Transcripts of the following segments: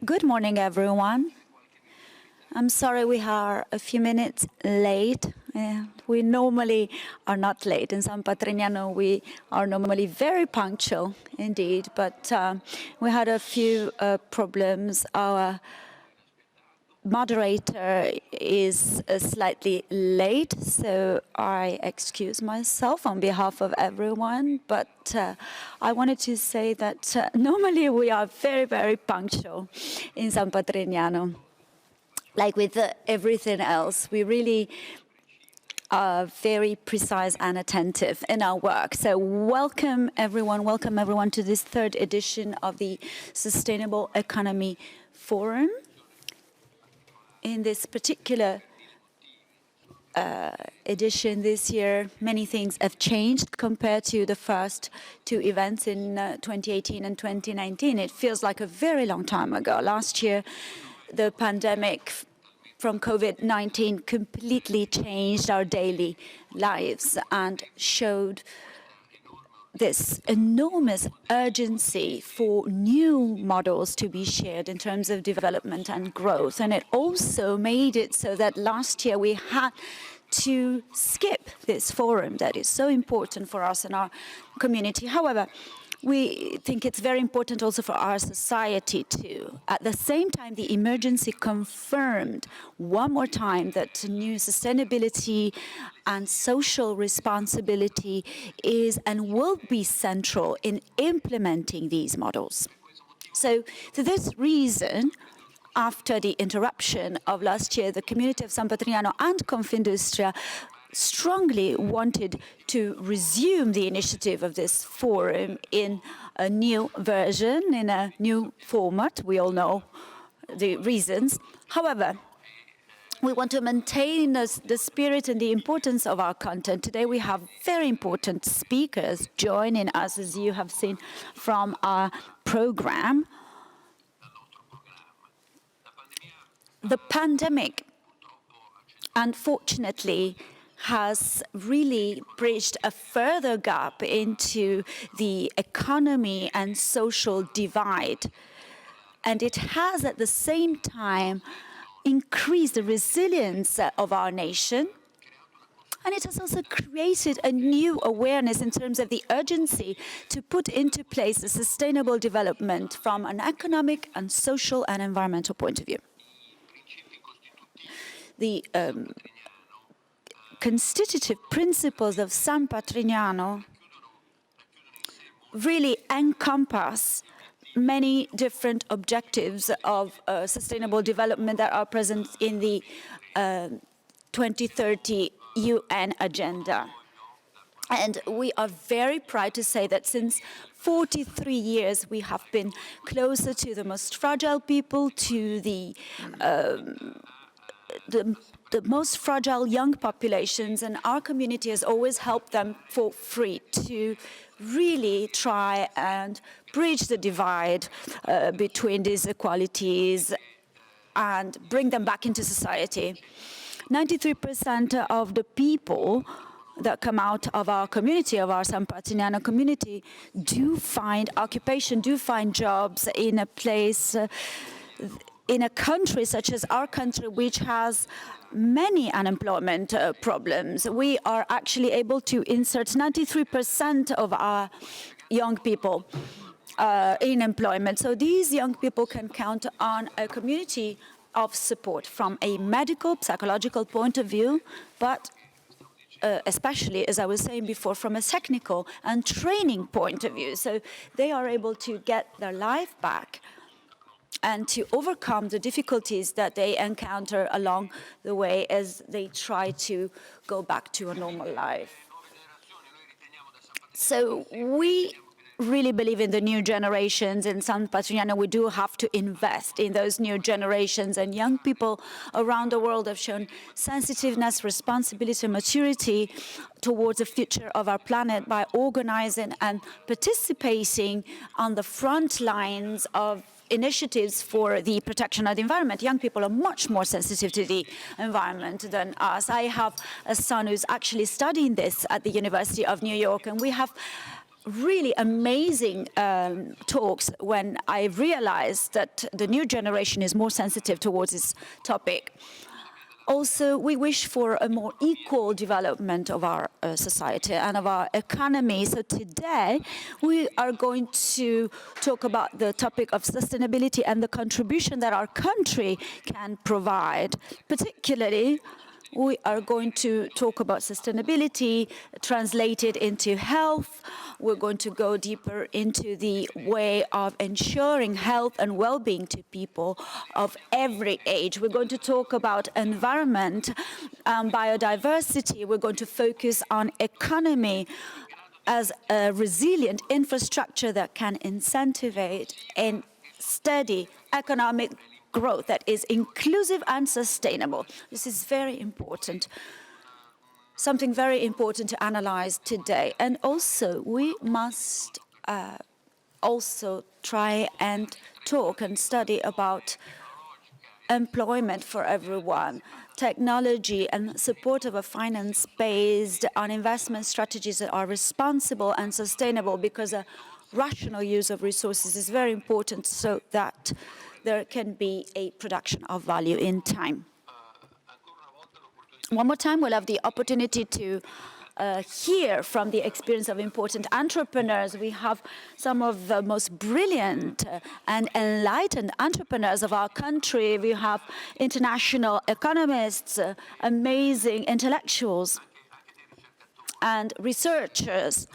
Good morning, everyone. I'm sorry we are a few minutes late. We normally are not late. In San Patrignano, we are normally very punctual indeed, but we had a few problems. Our moderator is slightly late, so I excuse myself on behalf of everyone, but I wanted to say that normally we are very, very punctual in San Patrignano. Like with everything else, we really are very precise and attentive in our work. So welcome everyone to this third edition of the Sustainable Economy Forum. In this particular edition this year, many things have changed compared to the first two events in 2018 and 2019. It feels like a very long time ago. Last year, the pandemic from COVID-19 completely changed our daily lives and showed this enormous urgency for new models to be shared in terms of development and growth. And it also made it so that last year we had to skip this forum that is so important for us and our community. However, we think it's very important also for our society too. At the same time, the emergency confirmed one more time that new sustainability and social responsibility is and will be central in implementing these models. So for this reason, after the interruption of last year, the community of San Patrignano and Confindustria strongly wanted to resume the initiative of this forum in a new version, in a new format. We all know the reasons. However, we want to maintain the spirit and the importance of our content. Today we have very important speakers joining us, as you have seen from our program. The pandemic, unfortunately, has really bridged a further gap into the economy and social divide. And it has at the same time increased the resilience of our nation. And it has also created a new awareness in terms of the urgency to put into place a sustainable development from an economic and social and environmental point of view. The constitutive principles of San Patrignano really encompass many different objectives of sustainable development that are present in the 2030 UN agenda. And we are very proud to say that since 43 years, we have been closer to the most fragile people, to the most fragile young populations, and our community has always helped them for free to really try and bridge the divide between these inequalities and bring them back into society. 93% of the people that come out of our community, of our San Patrignano community, do find occupation, do find jobs in a place, in a country such as our country, which has many unemployment problems. We are actually able to insert 93% of our young people in employment. So these young people can count on a community of support from a medical, psychological point of view, but especially, as I was saying before, from a technical and training point of view. So they are able to get their life back and to overcome the difficulties that they encounter along the way as they try to go back to a normal life. So we really believe in the new generations. In San Patrignano, we do have to invest in those new generations, and young people around the world have shown sensitiveness, responsibility, maturity towards the future of our planet by organizing and participating on the front lines of initiatives for the protection of the environment. Young people are much more sensitive to the environment than us. I have a son who's actually studying this at the University of New York, and we have really amazing talks when I realized that the new generation is more sensitive towards this topic. Also, we wish for a more equal development of our society and of our economy. So today, we are going to talk about the topic of sustainability and the contribution that our country can provide. Particularly, we are going to talk about sustainability translated into health. We're going to go deeper into the way of ensuring health and well-being to people of every age. We're going to talk about environment, biodiversity. We're going to focus on economy as a resilient infrastructure that can incentivize and steady economic growth that is inclusive and sustainable. This is very important, something very important to analyze today. And also, we must also try and talk and study about employment for everyone, technology and support of a finance based on investment strategies that are responsible and sustainable, because a rational use of resources is very important so that there can be a production of value in time. One more time, we'll have the opportunity to hear from the experience of important entrepreneurs. We have some of the most brilliant and enlightened entrepreneurs of our country. We have international economists, amazing intellectuals, and researchers.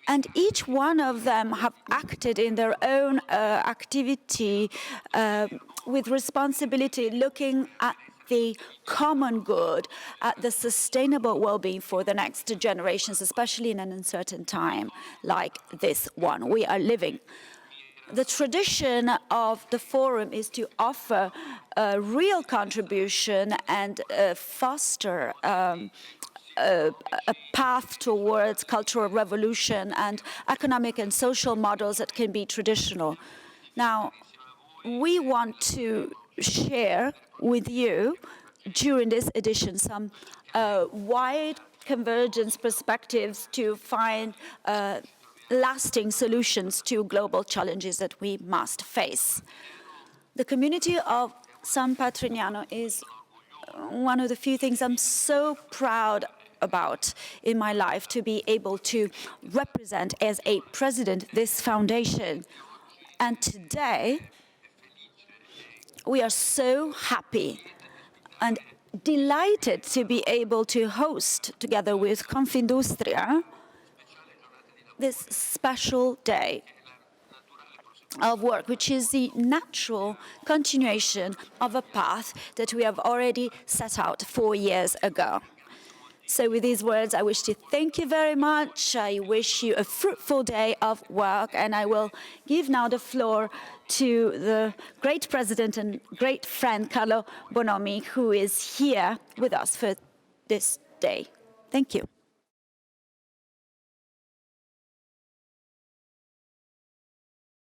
And each one of them have acted in their own activity with responsibility, looking at the common good, at the sustainable well-being for the next generations, especially in an uncertain time like this one we are living. The tradition of the forum is to offer a real contribution and foster a path towards cultural revolution and economic and social models that can be traditional. Now, we want to share with you during this edition some wide convergence perspectives to find lasting solutions to global challenges that we must face. The community of San Patrignano is one of the few things I'm so proud about in my life, to be able to represent as a president this foundation. And today, we are so happy and delighted to be able to host, together with Confindustria, this special day of work, which is the natural continuation of a path that we have already set out 4 years ago. So with these words, I wish to thank you very much. I wish you a fruitful day of work, and I will give now the floor to the great president and great friend, Carlo, who is here with us for this day. Thank you.